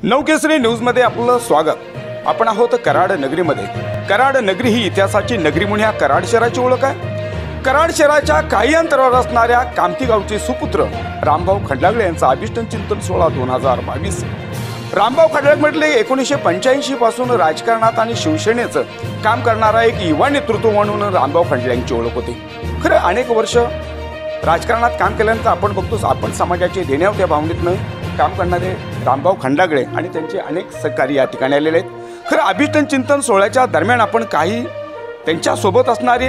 नवकेसरी न्यूजमध्ये आपलं स्वागत। आपण आहोत कराड नगरीमध्ये। कराड नगरी ही इतिहासाची नगरी म्हणून या कराड शहराची ओळख आहे। कराड शहराच्या काही अंतरावर असणाऱ्या कामती गावचे सुपुत्र रामभाऊ खंडागळे यांचा अभिष्टन चिंतन सोहळा 2022। रामभाऊ खंडागळे म्हटले 1985 पासून राजकारणात आणि शिवसेनेचं काम करणारा एक युवा नेतृत्व म्हणून रामभाऊ खंडागळे यांची ओळख होती। खरं अनेक वर्ष राजकारणात काम केल्यानंतर आपण बघतोच आपण समाजाचे देण्याच्या भावनेतनं काम करणारे रामभाऊ खंडागळे आणि त्यांचे अनेक सहकारी या ठिकाणी आलेले आहेत। खरं अभिष्टन चिंतन सोहळ्याच्या दरम्यान आपण काही त्यांच्या सोबत असणारे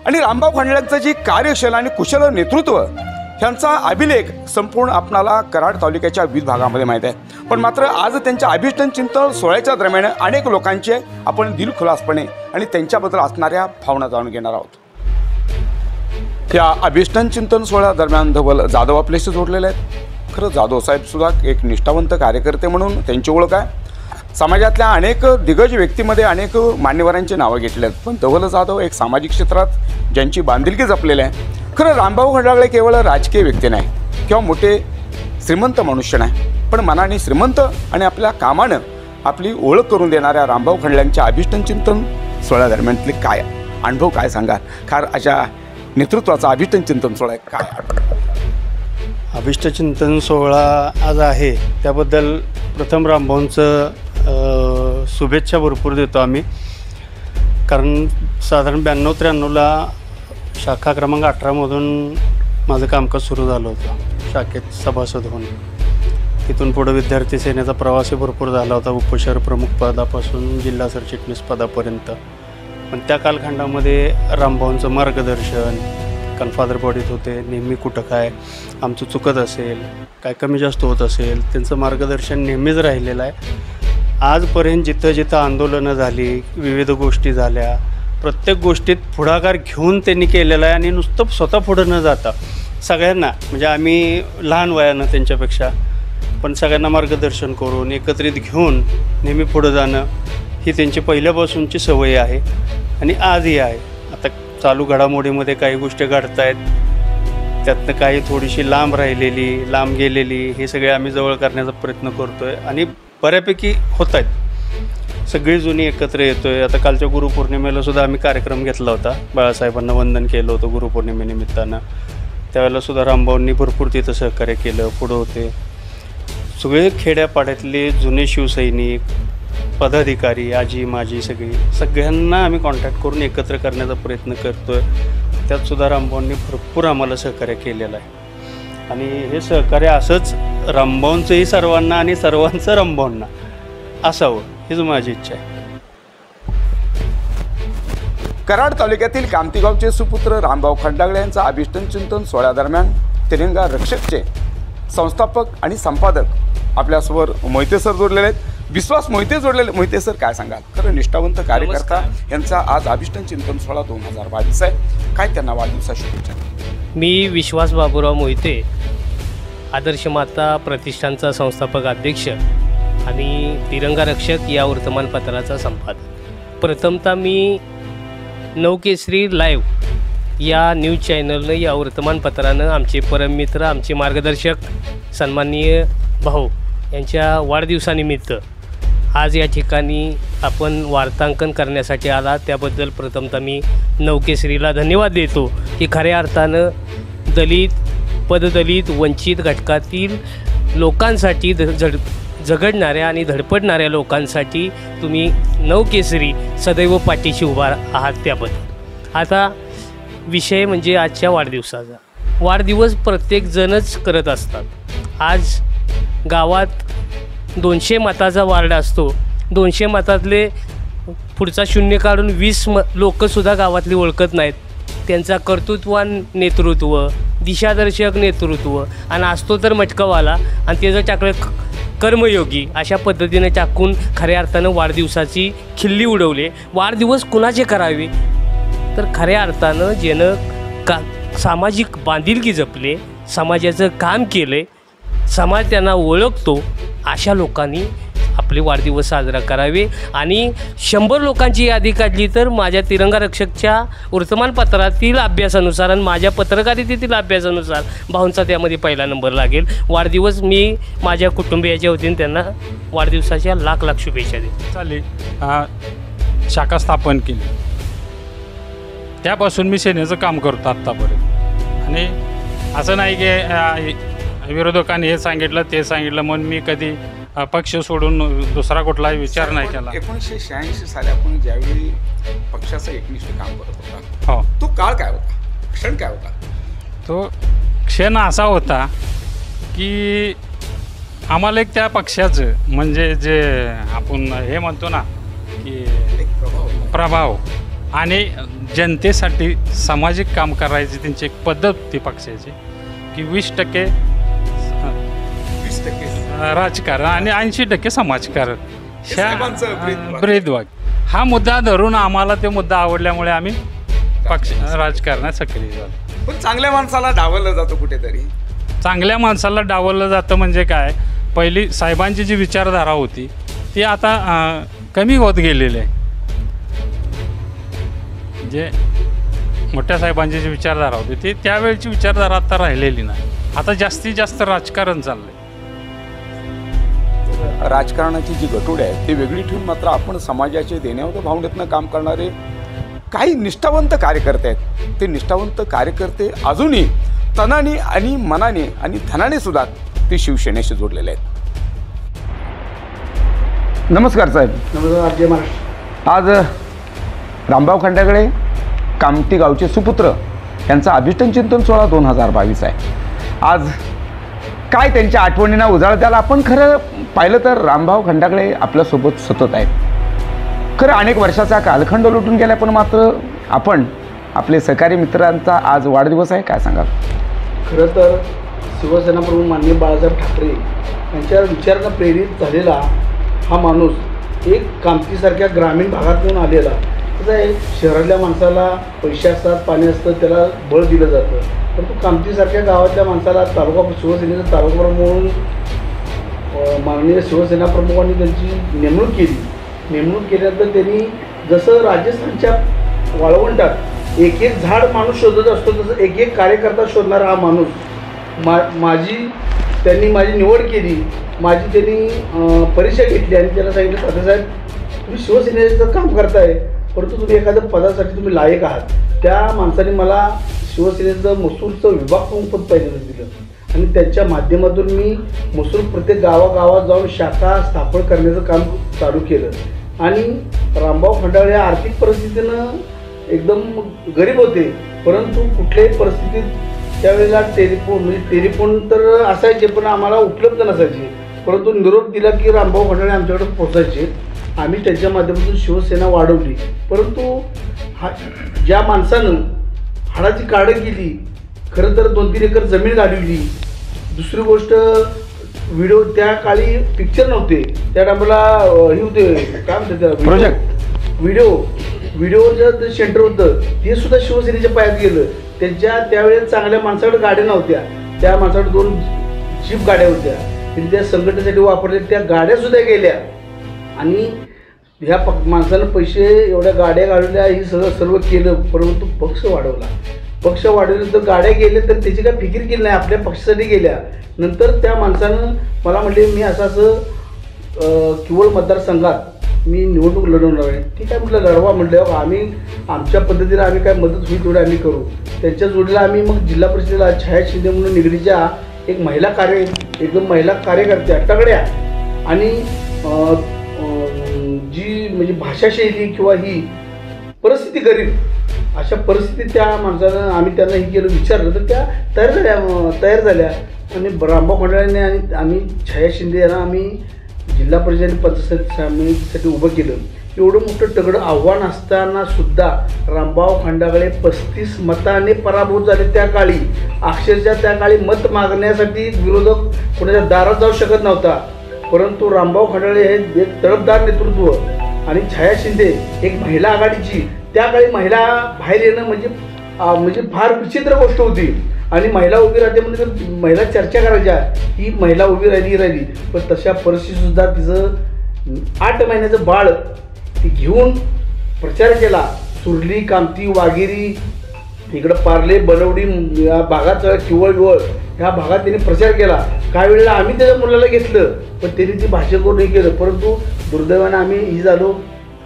आणि रामभाऊ खंडागळेंचं जे कार्यशील आणि कुशल नेतृत्व यांचा अभिलेख संपूर्ण आपणाला कराड तालुक्याच्या विविध भागामध्ये माहीत आहे। पण मात्र आज त्यांच्या अभिष्टन चिंतन सोहळ्याच्या दरम्यान अनेक लोकांचे आपण दिलखुलासपणे आणि त्यांच्याबद्दल असणाऱ्या भावना जाणून घेणार आहोत। या अभिष्टन चिंतन सोहळ्या दरम्यान धवल जाधव आपल्याशी जोडलेले आहेत। खरं जाधव साहेब सुद्धा एक निष्ठावंत कार्यकर्ते म्हणून त्यांची ओळख आहे। समाजातल्या अनेक दिग्गज व्यक्तीमध्ये अनेक मान्यवरांची नावं घेतली आहेत, पण धवल जाधव एक सामाजिक क्षेत्रात ज्यांची बांधिलकी जपलेली आहे। खरं रामभाऊ खंडागळे केवळ राजकीय व्यक्ती नाही किंवा मोठे श्रीमंत मनुष्य नाही, पण मनाने श्रीमंत आणि आपल्या कामानं आपली ओळख करून देणाऱ्या रामभाऊ खंडागळेंच्या अभिष्टन चिंतन सोहळ्या दरम्यानतले काय अनुभव काय सांगाल? खार अशा नेतृत्वाचा अभिष्टन चिंतन सोहळा काय? अभिष्ट चिंतन सोहळा आज आहे त्याबद्दल प्रथम रामभाऊंचं शुभेच्छा भरपूर देतो आम्ही। कारण साधारण 92-93ला शाखा क्रमांक 18मधून माझं कामकाज सुरू झालं होतं, शाखेत सभासद होऊन। तिथून पुढे विद्यार्थी सेनेचा प्रवासही भरपूर झाला होता, उपशहर प्रमुख पदापासून जिल्हा सरचिटणीस पदापर्यंत। पण त्या कालखंडामध्ये रामभाऊंचं मार्गदर्शन, कारण फादर बॉडीत होते, नेहमी कुठं काय आमचं चुकत असेल, काय कमी जास्त होत असेल, त्यांचं मार्गदर्शन नेहमीच राहिलेलं आहे। आजपर्यंत जिथं जिथं आंदोलनं झाली, विविध गोष्टी झाल्या, प्रत्येक गोष्टीत पुढाकार घेऊन त्यांनी केलेला आहे। आणि नुसतं स्वतः पुढं न जाता सगळ्यांना, म्हणजे आम्ही लहान वयानं त्यांच्यापेक्षा, पण सगळ्यांना मार्गदर्शन करून एकत्रित घेऊन नेहमी पुढं जाणं ही त्यांची पहिल्यापासूनची सवय आहे आणि आजही आहे। आता चालू घडामोडीमध्ये काही गोष्टी घडत आहेत, त्यातनं काही थोडीशी लांब राहिलेली, लांब गेलेली, हे सगळे आम्ही जवळ करण्याचा प्रयत्न करतो आहे आणि बऱ्यापैकी होत आहेत। सगळी जुनी एकत्र येतो आहे। आता कालच्या गुरुपौर्णिमेला सुद्धा आम्ही कार्यक्रम घेतला होता, बाळासाहेबांना वंदन केलं होतं गुरुपौर्णिमेनिमित्तानं। त्यावेळेला सुद्धा रामभाऊंनी भरपूर तिथं सहकार्य केलं, पुढं होते। सगळे खेड्यापाड्यातले जुने शिवसैनिक, पदाधिकारी, आजी माजी सगळ्यांना आम्ही कॉन्टॅक्ट करून एकत्र करण्याचा प्रयत्न करतो आहे। त्यातसुद्धा रामभाऊंनी भरपूर आम्हाला सहकार्य केलेलं आहे आणि हे सहकार्य असंच रामभाऊंचंही सर्वांना आणि सर्वांचं रामभाऊंना असावं हीच माझी इच्छा आहे। कराड तालुक्यातील कामतीगावचे सुपुत्र रामभाऊ खंडागळे यांचा अभिष्टन चिंतन सोहळ्यादरम्यान तिरंगा रक्षकचे संस्थापक आणि संपादक आपल्यासमोर मोहिते सर जोडलेले आहेत। विश्वास मोहिते जोडलेले। मोहिते सर काय सांगाल? खरं निष्ठावंत कार्यकर्ता यांचा आज अभिष्टन चिंतन सोहळा 2022 आहे, काय त्यांना वाढदिवसाच्या शुभेच्छा? मी विश्वास बाबूराव मोहिते, आदर्श माता प्रतिष्ठानचा संस्थापक अध्यक्ष आणि तिरंगा रक्षक या वर्तमानपत्राचा संपादक। प्रथमतः मी नवकेसरी लाईव्ह या न्यूज चॅनलनं, या वर्तमानपत्रानं आमचे परममित्र, आमचे मार्गदर्शक सन्माननीय भाऊ यांच्या वाढदिवसानिमित्त आज या ठिकाणी आपण वार्तांकन करण्यासाठी आला, त्याबद्दल प्रथमतः मी नवकेसरीला धन्यवाद देतो की खऱ्या अर्थानं दलित, पददलित, वंचित घटकातील लोकांसाठी झगडणाऱ्या आणि धडपडणाऱ्या लोकांसाठी तुम्ही नवकेसरी सदैव पाठीशी उभा आहात त्याबद्दल। आता विषय म्हणजे आजच्या वाढदिवसाचा। वाढदिवस प्रत्येकजणच करत असतात। आज गावात 200 मताचा वार्ड असतो, 200 मतातले पुढचा शून्य काढून 20 लोकंसुद्धा गावातली ओळखत नाहीत। त्यांचा कर्तृत्वान नेतृत्व, दिशादर्शक नेतृत्व आणि असतो तर मटकावाला आणि त्याचं टाकलं कर्मयोगी, अशा पद्धतीने टाकून खऱ्या अर्थानं वाढदिवसाची खिल्ली उडवले। वाढदिवस कुणाचे करावे तर खऱ्या अर्थानं ज्यानं सामाजिक बांधिलकी जपले, समाजाचं काम केले, समाज त्यांना ओळखतो, अशा लोकांनी आपले वाढदिवस साजरा करावे आणि 100 लोकांची यादी काढली तर माझ्या तिरंगा रक्षकच्या वर्तमानपत्रातील अभ्यासानुसार आणि माझ्या पत्रकारितेतील अभ्यासानुसार भाऊंचा त्यामध्ये पहिला नंबर लागेल. वाढदिवस मी माझ्या कुटुंबियाच्या वतीने त्यांना वाढदिवसाच्या लाख शुभेच्छा देतो. चालेल. शाखा स्थापन केली त्यापासून मी सेनेचं काम करतो आत्तापर्यंत. आणि असं नाही की विरोधकांनी हे सांगितलं ते सांगितलं म्हणून मी कधी पक्ष सोडून दुसरा कुठलाही विचार नाही केला. 1986 साली आपण ज्यावेळी पक्षाचं एकनिष्ठ काम करत होता, हो, तो काळ काय होता, क्षण काय होता? तो क्षण असा होता की आम्हाला एक त्या पक्षाचं म्हणजे जे आपण हे म्हणतो ना की एक प्रभाव होता. प्रभाव आणि जनतेसाठी सामाजिक काम करायची त्यांची एक पद्धत होती पक्षाची की 20% 20% राजकारण आणि 80% समाजकारण. साहेबांचं ब्रीदवाक्य. ब्रीदवाक्य हा मुद्दा धरून आम्हाला ते मुद्दा आवडल्यामुळे आम्ही पक्ष राजकारणात सक्रिय झालो. पण चांगल्या माणसाला डावललं जातं कुठेतरी. चांगल्या माणसाला डावललं जातं म्हणजे काय, पहिली साहेबांची जी विचारधारा होती ती आता कमी होत गेलेली आहे. जे मोठ्या साहेबांची जी विचारधारा होती ती त्यावेळची विचारधारा आता राहिलेली नाही. आता जास्तीत जास्त राजकारण चाललंय. राजकारणाची जी गटोडे आहे ती वेगळी ठेवून मात्र आपण समाजाचे देण्यावर भावनेतनं काम करणारे काही निष्ठावंत कार्यकर्ते आहेत. ते निष्ठावंत कार्यकर्ते अजूनही तनाने आणि मनाने आणि धनाने सुद्धा ते शिवसेनेशी जोडलेले आहेत. नमस्कार साहेब. नमस्कार. जय महाराष्ट्र. आज रामभाऊ खंडागळे कामती गावचे सुपुत्र यांचा अभिष्टन चिंतन सोहळा 2022 आहे. आज काय त्यांच्या आठवणींना उजाळा द्यायला आपण खरं पाहिलं तर रामभाऊ खंडागळे आपल्यासोबत सतत आहेत. खरं अनेक वर्षाचा कालखंड लुटून गेला, पण मात्र आपण आपले सहकारी मित्रांचा आज वाढदिवस आहे. काय सांगाल? खरं तर शिवसेना प्रमुख माननीय बाळासाहेब ठाकरे यांच्या विचारांना प्रेरित झालेला हा माणूस एक कामतीसारख्या ग्रामीण भागातून आलेला. कसं आहे, शहरातल्या माणसाला पैसे असतात, पाणी असतं, त्याला बळ दिलं जातं. परंतु कामतीसारख्या गावातल्या माणसाला तालुका शिवसेनेचा तालुका प्रमुख म्हणून माननीय शिवसेना प्रमुखांनी त्यांची नेमणूक केली. नेमणूक केल्यानंतर त्यांनी जसं राजस्थानच्या वाळवंटात एक एक झाड माणूस शोधत असतो तसं एक एक कार्यकर्ता शोधणारा हा माणूस त्यांनी माझी निवड केली. माझी त्यांनी परीक्षा घेतली आणि त्याला सांगितलं, तात्यासाहेब तुम्ही शिवसेनेचं काम करताय परंतु तुम्ही एखाद्या पदासाठी तुम्ही लायक आहात. त्या माणसाने मला शिवसेनेचं मसूरचं विभाग पद पहिल्यांदा दिलं आणि त्यांच्या माध्यमातून मी मसूर प्रत्येक गावागावात जाऊन शाखा स्थापन करण्याचं काम चालू केलं. आणि रामभाऊ खंडागळे आर्थिक परिस्थितीनं एकदम गरीब होते, परंतु कुठल्याही परिस्थितीत त्यावेळेला टेलिफोन तर असायचे पण आम्हाला उपलब्ध नसायचे. परंतु निरोप दिला की रामभाऊ खंडागळे आमच्याकडे पोचायचे. आम्ही त्यांच्या माध्यमातून शिवसेना वाढवली. परंतु ज्या माणसानं हाडाची काढं केली, खरं तर 2-3 एकर जमीन घालवली. दुसरी गोष्ट, व्हिडिओ त्या काळी पिक्चर नव्हते, त्या टायमाला हे होते काय म्हणतात त्याला, प्रोजेक्ट व्हिडिओचं जे सेंटर होतं ते सुद्धा शिवसेनेच्या पायात गेलं. त्यांच्या त्यावेळेस चांगल्या माणसाकडे गाड्या नव्हत्या, त्या माणसाकडे 2 जीप गाड्या होत्या, त्यांनी त्या संघटनेसाठी वापरल्या, त्या गाड्यासुद्धा गेल्या. आणि ह्या माणसानं पैसे एवढ्या गाड्या घालवल्या, ही सर्व केलं, परंतु पक्ष वाढवला. पक्ष वाढवल्यानंतर गाड्या गेल्या तर त्याची काय फिकीर केली नाही, आपल्या पक्षासाठी गेल्या. नंतर त्या माणसानं मला म्हटले मी असं किवळ मतदारसंघात मी निवडणूक लढवणार आहे. ठीक आहे म्हटलं, लढवा म्हटलं. आम्ही आमच्या पद्धतीने आम्ही काय मदत होईल तेवढी आम्ही करू. त्यांच्या जोडीला आम्ही मग जिल्हा परिषदेला छाया शिंदे म्हणून निगडीच्या एक एकदम महिला कार्यकर्त्या तगड्या आणि जी म्हणजे भाषाशैली किंवा ही परिस्थिती गरीब अशा परिस्थितीत त्या माणसानं आम्ही त्यांना हे केलं, विचारलं तर त्या तयार झाल्या. आणि रामभाऊ खंडागळे आणि आम्ही छाया शिंदे यांना आम्ही जिल्हा परिषद आणि पंचायत समितीसाठी उभं केलं. एवढं मोठं तगडं आव्हान असताना सुद्धा रामभाऊ खंडागळे 35 मताने पराभूत झाले. त्या काळी अक्षरशः त्या काळी मत मागण्यासाठी विरोधक कोणाच्या दारात जाऊ शकत नव्हता. परंतु रामभाऊ खंडागळे हे एक तडफदार नेतृत्व आणि छाया शिंदे एक महिला आघाडीची, त्या काळी महिला बाहेर येणं म्हणजे फार विचित्र गोष्ट होती. आणि महिला उभी राहते म्हणजे महिला चर्चा करायच्या, ही महिला उभी राहिली. पण तशा परिस्थितीसुद्धा तिचं 8 महिन्याचं बाळ ती घेऊन प्रचार केला. सुरली, कामती, वाघेरी, इकडं पार्ले, बनवडी या भागात किवळ ह्या भागात त्यांनी प्रचार केला. काही वेळेला आम्ही त्याच्या मुलाला घेतलं, पण त्यांनी ती भाष्य करून हे केलं. परंतु दुर्दैवाने आम्ही ही झालो,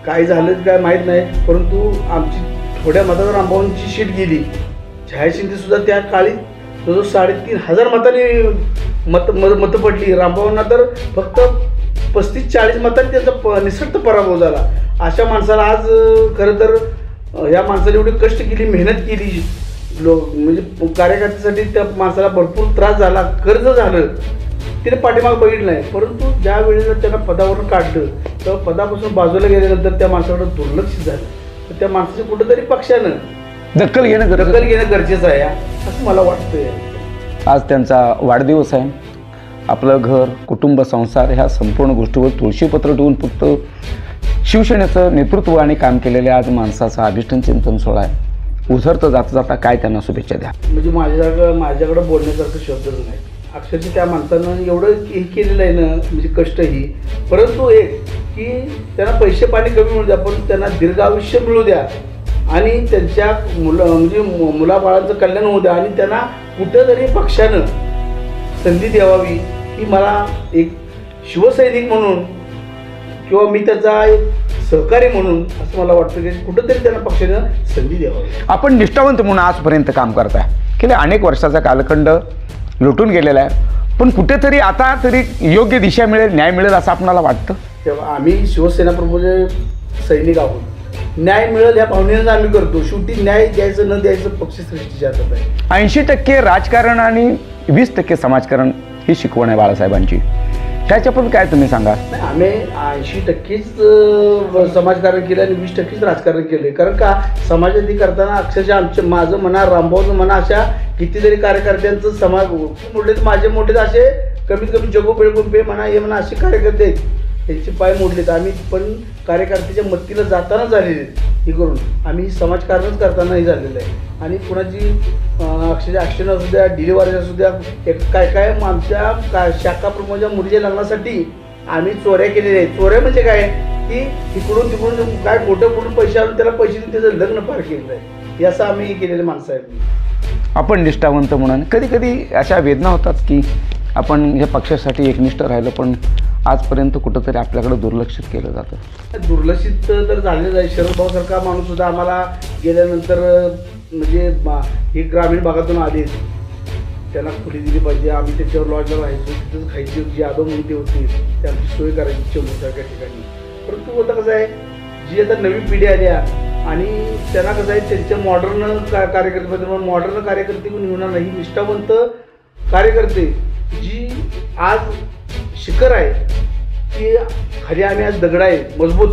काय झालं काय माहीत नाही. परंतु आमची थोड्या मतावर रामभाऊंची शीट गेली. छाया शिंदेसुद्धा त्या काळी जवळजवळ 3,500 मतांनी मतं पडली. रामभाऊंना तर फक्त 35-40 मतांनी त्यांचा निसर्त पराभव झाला. अशा माणसाला आज खरं तर या माणसाने एवढी कष्ट केली, मेहनत केली, म्हणजे कार्यकर्त्यासाठी त्या माणसाला भरपूर त्रास झाला, कर्ज झालं, तिने पाठीमागं बघितलं नाही. परंतु ज्या वेळेला त्यांना पदावरून काढलं तेव्हा पदापासून बाजूला गेल्यानंतर त्या माणसाकडे दुर्लक्ष झालं. तर त्या माणसाच्या कुठंतरी पक्षानं दखल घेणं गरजेचं आहे असं मला वाटतंय. आज त्यांचा वाढदिवस आहे. आपलं घर, कुटुंब, संसार ह्या संपूर्ण गोष्टीवर तुळशीपत्र ठेवून फक्त शिवसेनेचं नेतृत्व आणि काम केलेल्या आज माणसाचा अभिष्टन चिंतन सोहळा आहे. उझरतं जाता जाता काय त्यांना शुभेच्छा द्या. म्हणजे माझ्याकडं बोलण्यासारखं शब्दच नाही. अक्षरशः त्या माणसानं एवढं हे केलेलं आहे ना, म्हणजे कष्टही. परंतु एक की त्यांना पैसे पाणी कमी मिळू द्या, पण त्यांना दीर्घ आयुष्य मिळू द्या आणि त्यांच्या मुलाबाळांचं कल्याण होऊ द्या आणि त्यांना कुठंतरी पक्षानं संधी द्यावावी. ही मला एक शिवसैनिक म्हणून किंवा मी त्याचा एक सहकारी म्हणून असं मला वाटतं की कुठंतरी त्यांना पक्षानं संधी द्यावी. आपण निष्ठावंत म्हणून आजपर्यंत काम करताय. गेल्या अनेक वर्षाचा कालखंड लुटून गेलेला आहे, पण कुठेतरी आता तरी योग्य दिशा मिळेल, न्याय मिळेल असं आपणाला वाटतं. तेव्हा आम्ही शिवसेना प्रमुख सैनिक आहोत. न्याय मिळेल या भावनेनंच आम्ही करतो. शेवटी न्याय द्यायचं न द्यायचं पक्षश्रेष्ठीच्या हातात आहे. 80% राजकारण आणि 20% समाजकारण ही शिकवण आहे बाळासाहेबांची. त्याच्यापण काय तुम्ही सांगा. नाही, आम्ही 80% समाजकारण केलं आणि 20%च राजकारण केलं. कारण का समाजात करताना अक्षरशः माझं म्हणा, रामभाऊचं म्हणा, अशा कितीतरी कार्यकर्त्यांचं समाज मोडले, माझे मोठे असे कमीत कमी जगो बेळगुंपे म्हणा, हे म्हणा, असे कार्यकर्ते आहेत, त्यांचे पाय मोडलेत. आम्ही पण कार्यकर्त्याच्या मत्तीला जाताना झालेले हे करून आम्ही समाजकारणच करतानाही झालेलं आहे. आणि कुणाची अक्षरशः ॲक्शन असू द्या, डिलिव्हरी असू द्या, काय आमच्या शाखा प्रमुखाच्या मुलीच्या लग्नासाठी आम्ही चोऱ्या केलेल्या आहेत. चोऱ्या म्हणजे काय की तिकडून तिकडून काय खोटं बोलून पैसे आणून त्याला पैसे देऊन त्याचं लग्न पार केलेलं आहे. हे असं आम्ही केलेले माणसं आहेत. आपण निष्ठावंत म्हणून कधी कधी अशा वेदना होतात की आपण या पक्षासाठी एकनिष्ठ राहिलं, पण आजपर्यंत कुठंतरी आपल्याकडे दुर्लक्षित केलं जातं. दुर्लक्षित तर झालेलं आहे. शरद भाऊसारखा माणूस सुद्धा आम्हाला गेल्यानंतर म्हणजे हे ग्रामीण भागातून आले, त्यांना खुली दिली पाहिजे. आम्ही त्याच्यावर लॉजला राहायचो, तिथंच खायची जी यादव म्हणते होती त्यांची सोय करायची चेंबूरसारख्या ठिकाणी. परंतु आता कसं आहे, जी आता नवी पिढी आल्या आणि त्यांना कसं आहे त्यांच्या मॉडर्न कार्यकर्ते मॉडर्न कार्यकर्ते पण निवडणार नाही. निष्ठावंत कार्यकर्ते जी आज शिखर आहे ती खाली आम्ही आज दगड आहे मजबूत,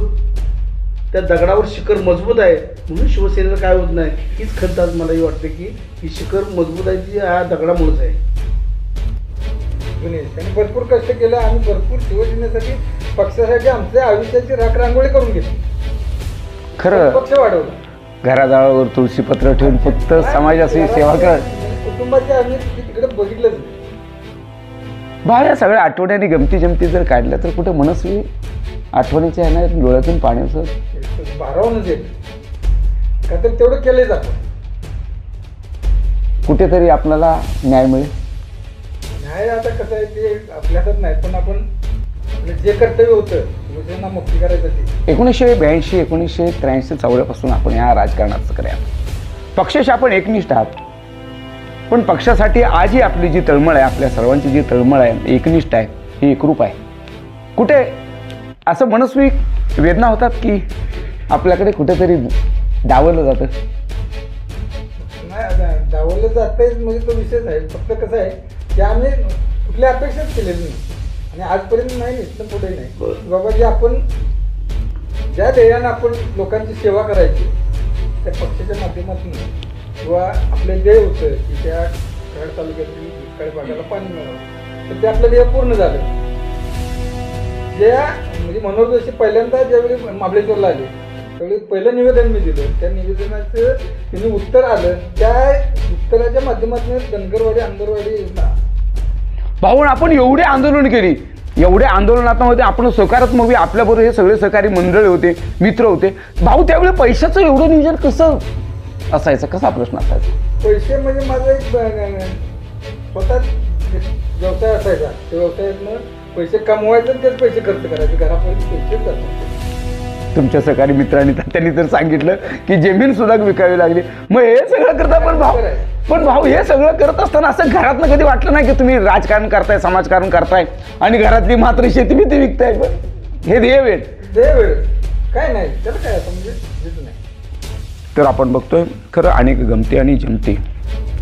त्या दगडावर शिखर मजबूत आहे म्हणून शिवसेनेला काय होत नाही. हीच खंत आज मलाही वाटते की ही शिखर मजबूत आहे ती या दगडामुळेच आहे. त्यांनी भरपूर कष्ट केलं आणि भरपूर शिवसेनेसाठी पक्षासाठी आमच्या आयुष्याची राखरांगोळी करून घेतली. खरं पक्ष वाढवला. घराजवळवर तुळशीपत्र ठेवून फक्त समाजाची सेवा कर. कुटुंबाच्या आम्ही तिकडे बघितलंच नाही. बाहेर सगळ्या आठवड्याने गमती जमती जर काढल्या तर कुठे मनस्वी आठवणीच्या ह्यानं डोळ्यातून पाण्याचं भारावूनच येत का तर तेवढं केलं जातं. कुठेतरी आपल्याला न्याय मिळेल. न्याय आता कसं आहे ते आपल्या हातात नाही, पण आपण जे कर्तव्य होतं शिवसेना मुक्ती करायसाठी 1982 1983 चौऱ्यापासून आपण या राजकारणाचं करूया. पक्षाशी आपण एकनिष्ठ आहात, पण पक्षासाठी आजही आपली जी तळमळ आहे, आपल्या सर्वांची जी तळमळ आहे, एकनिष्ठ आहे, ही एकरूप आहे. कुठे असं मनस्वी वेदना होतात की आपल्याकडे कुठेतरी डावलं जातं. नाही डावलं जातंच म्हणजे तो विषयच आहे. फक्त कसं आहे की आम्ही कुठल्या अपेक्षाच केलेली नाही आणि आजपर्यंत नाही निघतं पुढे नाही. बाबा जे आपण ज्या ध्येयानं आपण लोकांची सेवा करायची त्या पक्षाच्या माध्यमातून किंवा आपलं ध्येय होतं की त्या कराड तालुक्यातील दुष्काळी भागाला पाणी मिळावं, तर ते आपलं ध्येय पूर्ण झालं. ज्या म्हणजे मनोहर जोशी पहिल्यांदा ज्यावेळी महाबळेश्वरला आले त्यावेळी पहिलं निवेदन मी दिलं. त्या निवेदनाचं तिने उत्तर आलं. त्या उत्तराच्या माध्यमातून धनगरवाडी आंदरवाडी योजना भाऊन आपण एवढी आंदोलन केली, एवढ्या आंदोलनामध्ये आपण सकारात्मक आपल्याबरोबर हे सगळे सहकारी मंडळ होते, मित्र होते. भाऊ त्यावेळी पैशाचं एवढं नियोजन कसं असायचं, कसा प्रश्न असायचा? पैसे म्हणजे माझा एक स्वतः व्यवसाय असायचा. त्या व्यवसायातनं पैसे कमवायचे, तेच पैसे खर्च करायचे, घरापर्यंत पैसे जातात. तुमच्या सहकारी मित्रांनी त्यांनी तर सांगितलं की जमीन सुद्धा विकावी लागली. मग हे सगळं करता पण भाऊ हे सगळं करत असताना असं घरातनं कधी वाटलं नाही की तुम्ही राजकारण करताय, समाजकारण करताय आणि घरातली मात्र शेती बिती विकताय? पण हे ध्येय वेळ काय नाही त्याला काय असं म्हणजे नाही. तर आपण बघतोय खरं अनेक गमती आणि जमती,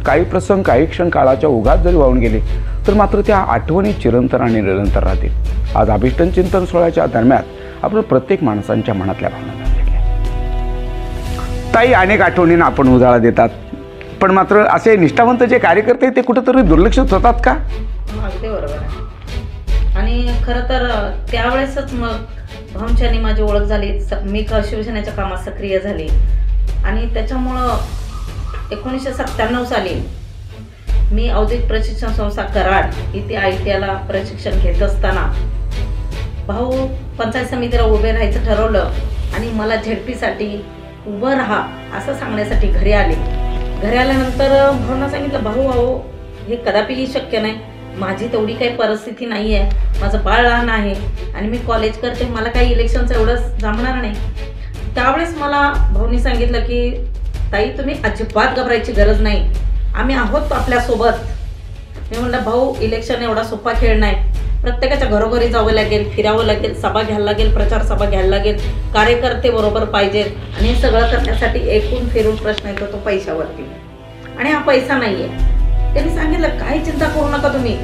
काही प्रसंग काही क्षण काळाच्या ओघात जरी वाहून गेले तर मात्र त्या आठवणी चिरंतन आणि निरंतर राहतील. आज अभिष्टन चिंतन सोहळ्याच्या दरम्यान आपण प्रत्येक माणसांच्या मनातल्या भावना जाणून घेतल्या. ताई, अनेक आठवणींना आपण उजाळा देतात, पण मात्र असे निष्ठावंत जे कार्यकर्ते ते कुठेतरी दुर्लक्षित होतात का? अगदी बरोबर आहे. आणि खरं तर त्यावेळेसच मग भाऊंच्यानी माझी ओळख झाली. मी शिवसेनेच्या कामात सक्रिय झाली आणि त्याच्यामुळं 1997 साली मी औद्योगिक प्रशिक्षण संस्था कराड इथे ITIला प्रशिक्षण घेत असताना भाऊ पंचायत समितीला उभे राहायचं ठरवलं आणि मला झेडपीसाठी उभं राहा असं सांगण्यासाठी घरी आले. घरी आल्यानंतर भाऊंना सांगितलं, भाऊ हे कदापिही शक्य नाही, माझी तेवढी काही परिस्थिती नाही आहे, माझं बाळ लहान आहे आणि मी कॉलेज करते, मला काही इलेक्शनचं एवढं जमणार नाही. त्यावेळेस मला भाऊनी सांगितलं की ताई तुम्ही अजिबात घाबरायची गरज नाही, आम्ही आहोत आपल्यासोबत. मी म्हटलं भाऊ इलेक्शन एवढा सोपा खेळ नाही, प्रत्येकाच्या घरोघरी जावं लागेल, फिरावं लागेल, सभा घ्यायला लागेल, प्रचार सभा घ्यायला लागेल, कार्यकर्ते बरोबर पाहिजेत आणि हे सगळं करण्यासाठी एकूण फिरून प्रश्न येतो तो पैशावरती आणि हा पैसा नाही आहे. त्यांनी सांगितलं काही चिंता करू नका तुम्ही.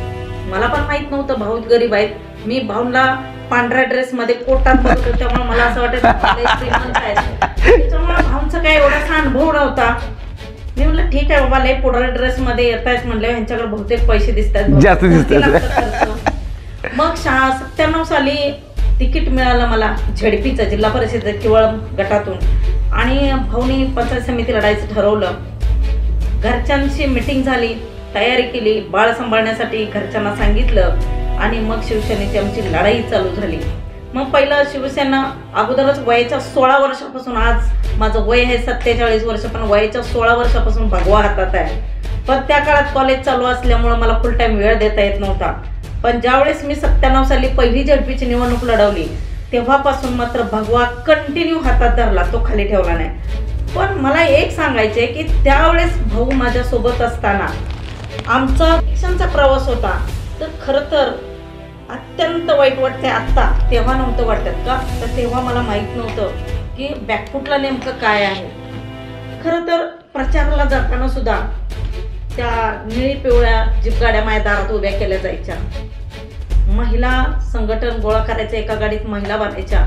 मला पण माहीत नव्हतं भाऊ गरीब आहेत. मी भाऊला पांढऱ्या ड्रेसमध्ये कोटात बघतो त्यामुळे मला असं वाटायचं त्याच्यामुळे भाऊंचा काय एवढासा अनुभव नव्हता. मी म्हटलं ठीक आहे बाबा, लय पांढऱ्या ड्रेसमध्ये येत आहेत म्हणल्यावर ह्यांच्याकडे बहुतेक पैसे दिसतात, जास्त दिसतात. मग 97 साली तिकीट मिळालं मला झेडपीचं, जिल्हा परिषद किवळ गटातून. आणि भाऊनी पंचायत समिती लढायचं ठरवलं. घरच्यांशी मिटिंग झाली, तयारी केली, बाळ सांभाळण्यासाठी घरच्यांना सांगितलं आणि मग शिवसेनेची आमची लढाई चालू झाली. मग पहिलं शिवसेना अगोदरच वयाच्या 16 वर्षापासून, आज माझं वय आहे 47 वर्ष, पण वयाच्या 16 वर्षापासून भगवा हातात आहे. पण त्या काळात कॉलेज चालू असल्यामुळं मला फुल टाईम वेळ देता येत नव्हता. पण ज्यावेळेस मी 97 साली पहिली झेडपीची निवडणूक लढवली तेव्हापासून मात्र भगवा कंटिन्यू हातात धरला, तो खाली ठेवला नाही. पण मला एक सांगायचे की त्यावेळेस भाऊ माझ्यासोबत असताना आमचा शिक्षणाचा प्रवास होता, तर खरं तर अत्यंत वाईट वाटते आत्ता. तेव्हा नव्हतं वाटत का, तर तेव्हा मला माहीत नव्हतं की बॅकफुटला नेमकं काय आहे. खरं तर प्रचाराला जाताना सुद्धा त्या निळी पिवळ्या जीप गाड्या माझ्या दारात उभ्या केल्या जायच्या. महिला संघटन गोळा करायचं, एका गाडीत महिला बांधायच्या,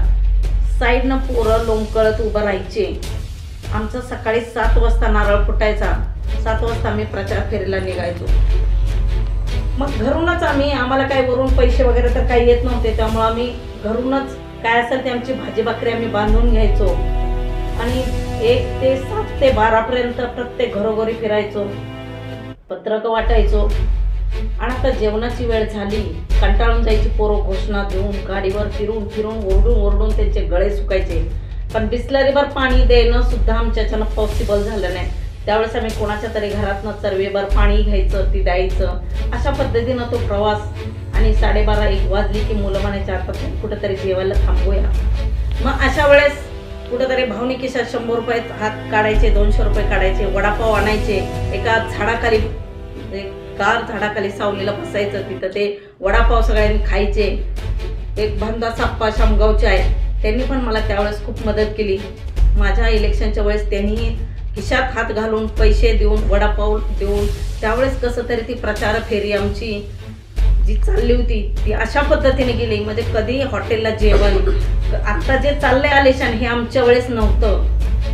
साईडनं पोरं लोंबकळत उभं राहायचे. आमचं सकाळी 7 वाजता नारळ फुटायचा, 7 वाजता आम्ही प्रचार फेरीला निघायचो. मग घरूनच आम्हाला काही वरून पैसे वगैरे तर काही येत नव्हते, त्यामुळे आम्ही घरूनच काय असेल ते आमची भाजी भाकरी आम्ही बांधून घ्यायचो आणि 1 ते 7 ते 12 पर्यंत प्रत्येक घरोघरी फिरायचो, पत्रकं वाटायचो. आणि आता जेवणाची वेळ झाली, कंटाळून जायची पोरं घोषणा देऊन, गाडीवर फिरून फिरून ओरडून त्यांचे गळे सुकायचे. पण बिस्लरीवर पाणी देणं सुद्धा आमच्याच्यानं पॉसिबल झालं नाही. त्यावेळेस आम्ही कोणाच्या तरी घरातनं चरवेभर पाणी घ्यायचं, ती द्यायचं. अशा पद्धतीनं तो प्रवास. आणि 12:30-1 वाजली की मुलं म्हणायच्या आता कुठंतरी जेवायला थांबूया. मग अशा वेळेस कुठंतरी भावनी खिशात 100 रुपये हात काढायचे, 200 रुपये काढायचे, वडापाव आणायचे, एका झाडाखाली, कार झाडाखाली सावलीला बसायचं, तिथं ते वडापाव सगळ्यांनी खायचे. एक भांदा साप्पा शामगावचे आहे, त्यांनी पण मला त्यावेळेस खूप मदत केली. माझ्या इलेक्शनच्या वेळेस त्यांनी खिशात हात घालून पैसे देऊन, वडापाव देऊन, त्यावेळेस कसं तरी ती प्रचार फेरी आमची जी चालली होती ती अशा पद्धतीने गेली. म्हणजे कधी हॉटेलला जेवण, आत्ता जे चाललंय आलेशान हे आमच्या वेळेस नव्हतं.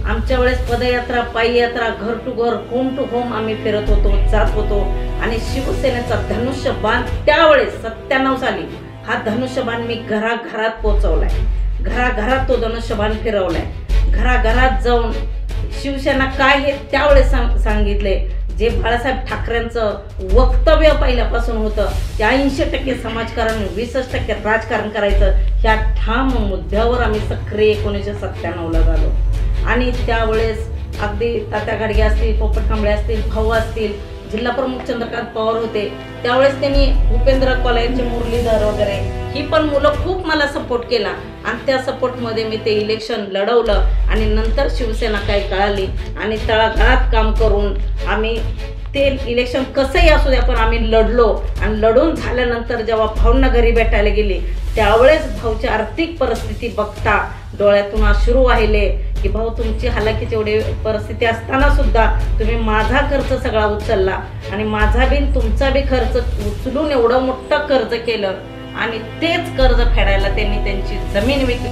आमच्या वेळेस पदयात्रा, पाययात्रा, घर टू घर, होम टू होम आम्ही फिरत होतो, जात होतो. आणि शिवसेनेचा धनुष्यबाण त्यावेळेस 97 साली हा धनुष्यबाण मी घराघरात पोचवलाय, घराघरात तो धनुष्यबाण फिरवलाय, घराघरात जाऊन शिवसेना काय हे त्यावेळेस सांगितले. जे बाळासाहेब ठाकरेंचं वक्तव्य पहिल्यापासून होतं ते 80% समाजकारण 20% राजकारण करायचं, ह्या ठाम मुद्द्यावर आम्ही सक्रिय 1997ला झालो. आणि त्यावेळेस अगदी तात्या गाडगे असतील, पोपट कांबळे असतील, भाऊ असतील, जिल्हा प्रमुख चंद्रकांत पवार होते, त्यावेळेस त्यांनी भूपेंद्र कॉलेजचे मुरलीधर वगैरे ही पण मुलं खूप मला सपोर्ट केला आणि त्या सपोर्टमध्ये मी ते इलेक्शन लढवलं. आणि नंतर शिवसेना काही कळाली आणि तळागाळात काम करून आम्ही ते इलेक्शन कसंही असू द्या पण आम्ही लढलो. आणि लढून झाल्यानंतर जेव्हा भाऊंना घरी भेटायला गेली त्यावेळेस भाऊची आर्थिक परिस्थिती बघता डोळ्यातून अश्रू वाहिले की भाऊ तुमची हालाकीची एवढी परिस्थिती असताना सुद्धा तुम्ही माझा खर्च सगळा उचलला आणि माझा बी तुमचा बी खर्च उचलून एवढं मोठं कर्ज केलं आणि तेच कर्ज फेडायला त्यांनी त्यांची जमीन विकली.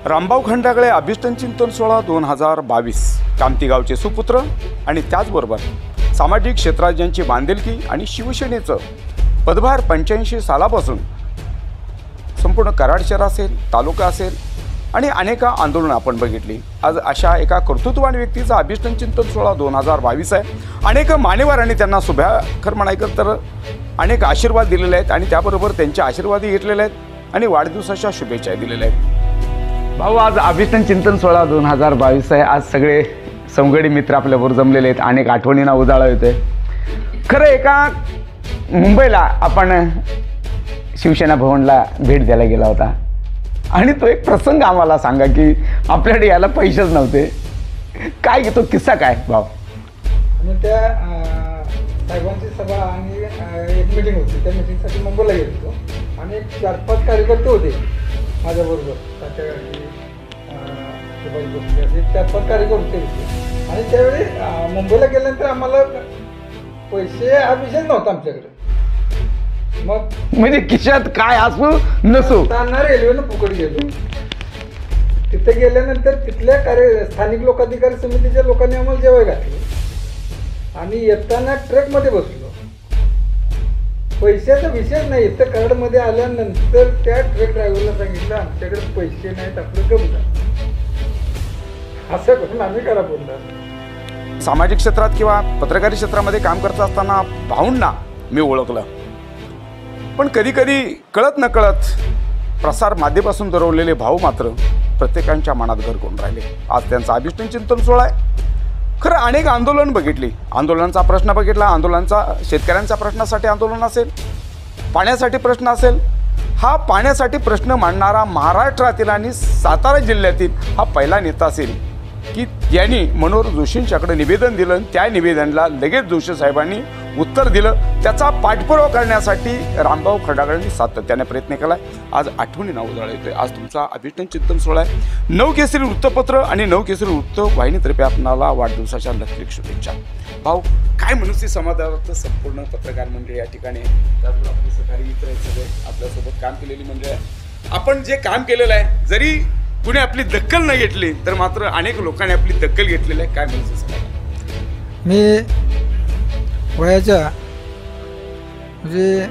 रामभाऊ खंडागळे अभिष्टन चिंतन सोहळा 2022 कामती गावचे सुपुत्र आणि त्याचबरोबर सामाजिक क्षेत्रात ज्यांची बांधिलकी आणि शिवसेनेचं पदभार 85 सालापासून संपूर्ण कराड शहर असेल, तालुका असेल आणि अनेक आंदोलनं आपण बघितली. आज अशा एका कर्तृत्ववान व्यक्तीचा अभिष्टन चिंतन सोहळा 2022 आहे. अनेक मान्यवरांनी त्यांना शुभेच्छा म्हणायचं तर अनेक आशीर्वाद दिलेले आहेत आणि त्याबरोबर त्यांचे आशीर्वादही घेतलेले आहेत आणि वाढदिवसाच्या शुभेच्छा दिलेल्या आहेत. भाऊ, आज अभिष्टन चिंतन सोहळा 2022 आहे. आज सगळे सवंगडी मित्र आपल्याबरोबर जमलेले आहेत. अनेक आठवणींना उजाळा येतोय. खरं एका मुंबईला आपण शिवसेना भवनला भेट द्यायला गेला होता आणि तो एक प्रसंग आम्हाला सांगा की आपल्याकडे यायला पैसेच नव्हते. काय घेतो किस्सा काय भाऊ? आणि त्या साहेबांची सभा आणि एक मीटिंग होती. त्या मीटिंगसाठी मुंबईला गेलो होतो आणि 4-5 कार्यकर्ते होते माझ्याबरोबर. तात्या गाडगे, सुभाष भोसले असे 4-5 कार्यकर्ते होते. आणि त्यावेळी मुंबईला गेल्यानंतर आम्हाला पैसे हा विषय नव्हता आमच्याकडे. मग म्हणजे खिशात काय असू नसू त्यांना रेल्वेनं फुकट गेलो. तिथे गेल्यानंतर तिथल्या स्थानिक लोकाधिकारी समितीच्या लोकांनी आम्हाला जेवाय घातलं आणि येताना ट्रकमध्ये बसलो. पैशाचा विषय नाही. इथं कराडमध्ये आल्यानंतर त्या ट्रक ड्रायव्हरला सांगितलं आमच्याकडे पैसे नाहीत, आपलं कमी जा. असं करून आम्ही करा बोलणार. सामाजिक क्षेत्रात किंवा पत्रकारी क्षेत्रामध्ये काम करत असताना भाऊंना मी ओळखलं, पण कधीकधी कळत नकळत प्रसार माध्यमापासून दरवलेले भाऊ मात्र प्रत्येकांच्या मनात घर करून राहिले. आज त्यांचा अभिष्टन चिंतन सोहळा आहे. खरं अनेक आंदोलन बघितली, आंदोलनाचा प्रश्न बघितला, आंदोलनाचा शेतकऱ्यांच्या प्रश्नासाठी आंदोलन असेल, पाण्यासाठी प्रश्न असेल. हा पाण्यासाठी प्रश्न मांडणारा महाराष्ट्रातील आणि सातारा जिल्ह्यातील हा पहिला नेता असेल की यांनी मनोहर जोशींच्याकडे निवेदन दिलं. त्या निवेदनाला लगेच जोशी साहेबांनी उत्तर दिलं. त्याचा पाठपुरावा करण्यासाठी रामभाऊ खंडागळेंनी सातत्याने प्रयत्न केला. आज आठवणींना उजाळा येतोय. आज तुमचा अभिष्टन चिंतन सोहळा आहे. नवकेसरी वृत्तपत्र आणि नवकेसरी वृत्त वाहिनीतर्फे आपणाला वाढदिवसाच्या लक्षणिक शुभेच्छा. भाऊ, काय मनुष्य समाजात संपूर्ण पत्रकार मंडळी या ठिकाणी, त्याचबरोबर आपले सहकारी मित्र आहेत, सगळे आपल्यासोबत काम केलेली मंडळी आहे. आपण जे काम केलेलं आहे, जरी कुणी आपली दखल न घेतली तर मात्र अनेक लोकांनी आपली दखल घेतलेली आहे. काय मनुष्य समाज? मी वयाच्या म्हणजे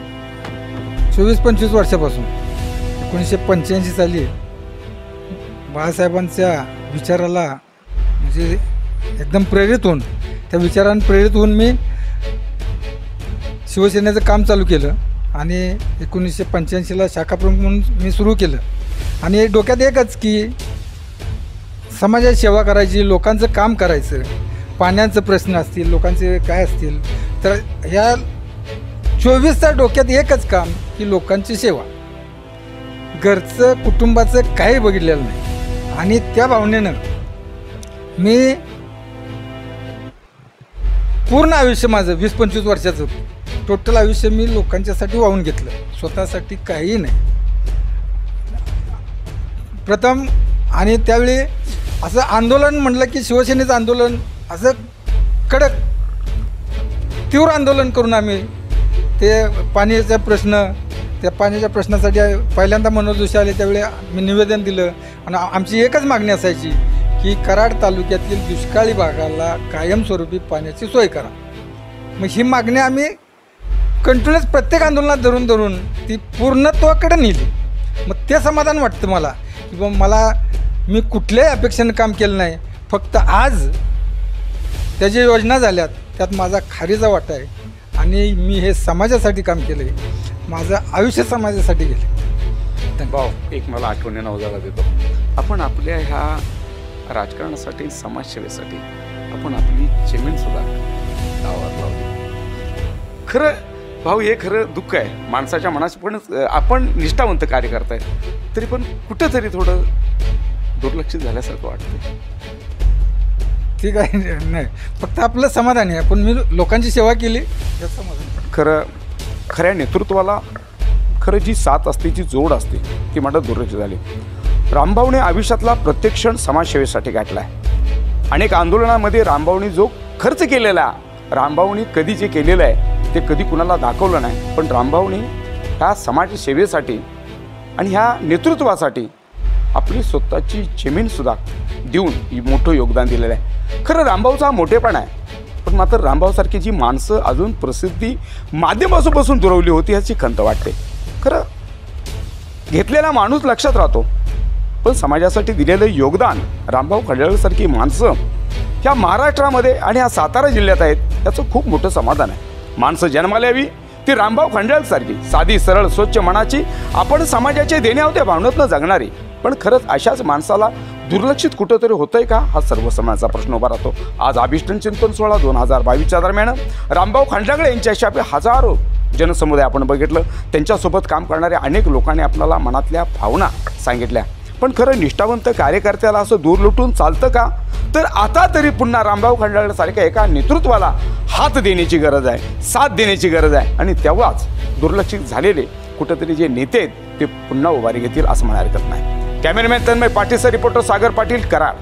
24-25 वर्षापासून 1985 साली बाळासाहेबांच्या विचाराला म्हणजे एकदम प्रेरित होऊन, त्या विचारांनी प्रेरित होऊन मी शिवसेनेचं काम चालू केलं आणि 1985ला शाखाप्रमुख म्हणून मी सुरू केलं. आणि डोक्यात एकच की समाजाची सेवा करायची, लोकांचं काम करायचं. पाण्याचं प्रश्न असतील, लोकांचे काय असतील, तर ह्या 24 तास डोक्यात एकच काम की लोकांची सेवा. घरचं कुटुंबाचं काही बघितलेलं नाही. आणि त्या भावनेनं मी पूर्ण आयुष्य माझं 20-25 वर्षाचं टोटल आयुष्य मी लोकांच्यासाठी वाहून घेतलं, स्वतःसाठी काही नाही. प्रथम आणि त्यावेळी असं आंदोलन म्हटलं की शिवसेनेचं आंदोलन असं कडक तीव्र आंदोलन करून आम्ही ते पाण्याचा प्रश्न, त्या पाण्याच्या प्रश्नासाठी पहिल्यांदा मनोहर जोशी आले त्यावेळी मी निवेदन दिलं. आणि आमची एकच मागणी असायची की कराड तालुक्यातील दुष्काळी भागाला कायमस्वरूपी पाण्याची सोय करा. मग ही मागणी आम्ही कंटिन्युअस प्रत्येक आंदोलनात धरून धरून ती पूर्णत्वाकडे नेली. मग ते समाधान वाटतं मला की बाबा मी कुठल्याही अपेक्षेनं काम केलं नाही. फक्त आज त्या ज्या योजना झाल्यात त्यात माझा खारीचा वाटा आहे आणि मी हे समाजासाठी काम केलं आहे, माझं आयुष्य समाजासाठी गेलं. भाऊ एक मला आठवणीनं उजाळा देतो, आपण आपल्या ह्या राजकारणासाठी समाजसेवेसाठी आपण आपली जमीन सुद्धा गावात लावली. खरं भाऊ हे खरं दुःख आहे माणसाच्या मनाचं, पण आपण निष्ठावंत कार्य करताय तरी पण कुठंतरी थोडं दुर्लक्षित झाल्यासारखं वाटतं. ठीक आहे, नाही फक्त आपलं समाधान आहे, पण मी लोकांची सेवा केली यात समाधान. खरं खऱ्या नेतृत्वाला खरं जी साथ असते, जी जोड असते ती मात्र दुर्लक्ष झाली. रामभाऊने आयुष्यातला प्रत्येक क्षण समाजसेवेसाठी गाठला आहे. अनेक आंदोलनामध्ये रामभाऊनी जो खर्च केलेला, रामभाऊनी कधी जे केलेलं आहे ते कधी कुणाला दाखवलं नाही, पण रामभाऊनी ह्या समाजसेवेसाठी आणि ह्या नेतृत्वासाठी आपली स्वतःची जमीनसुद्धा देऊन मोठं योगदान दिलेलं आहे. खरं रामभाऊचा हा मोठेपणा आहे, पण मात्र रामभाऊसारखी जी माणसं अजून प्रसिद्धी माध्यमापासून दुरवली होती ह्याची खंत वाटते. खरं घेतलेला माणूस लक्षात राहतो, पण समाजासाठी दिलेलं योगदान रामभाऊ खंडागळेसारखी माणसं ह्या महाराष्ट्रामध्ये आणि ह्या सातारा जिल्ह्यात आहेत याचं खूप मोठं समाधान आहे. माणसं जन्माला यावी ती रामभाऊ खंडागळेसारखी साधी सरळ स्वच्छ मनाची, आपण समाजाचे देणे होते भावनेतनं जगणारी. पण खरंच अशाच माणसाला दुर्लक्षित कुठंतरी होतंय का हा सर्वसामान्याचा प्रश्न उभा राहतो. आज अभिष्टन चिंतन सोहळा 2022च्या दरम्यान रामभाऊ खंडागळे यांच्याशी आपले हजारो जनसमुदाय आपण बघितलं, त्यांच्यासोबत काम करणाऱ्या अनेक लोकांनी आपल्याला मनातल्या भावना सांगितल्या. पण खरं निष्ठावंत कार्यकर्त्याला असं दूर लुटून चालतं का? तर आता तरी पुन्हा रामभाऊ खंडागळेसारख्या एका नेतृत्वाला हात देण्याची गरज आहे, साथ देण्याची गरज आहे, आणि तेव्हाच दुर्लक्षित झालेले कुठंतरी जे नेते आहेत ते पुन्हा उभारी घेतील असं म्हणायला हरकत नाही. Cameraman Tanmay Patil, reporter Sagar Patil, Karad.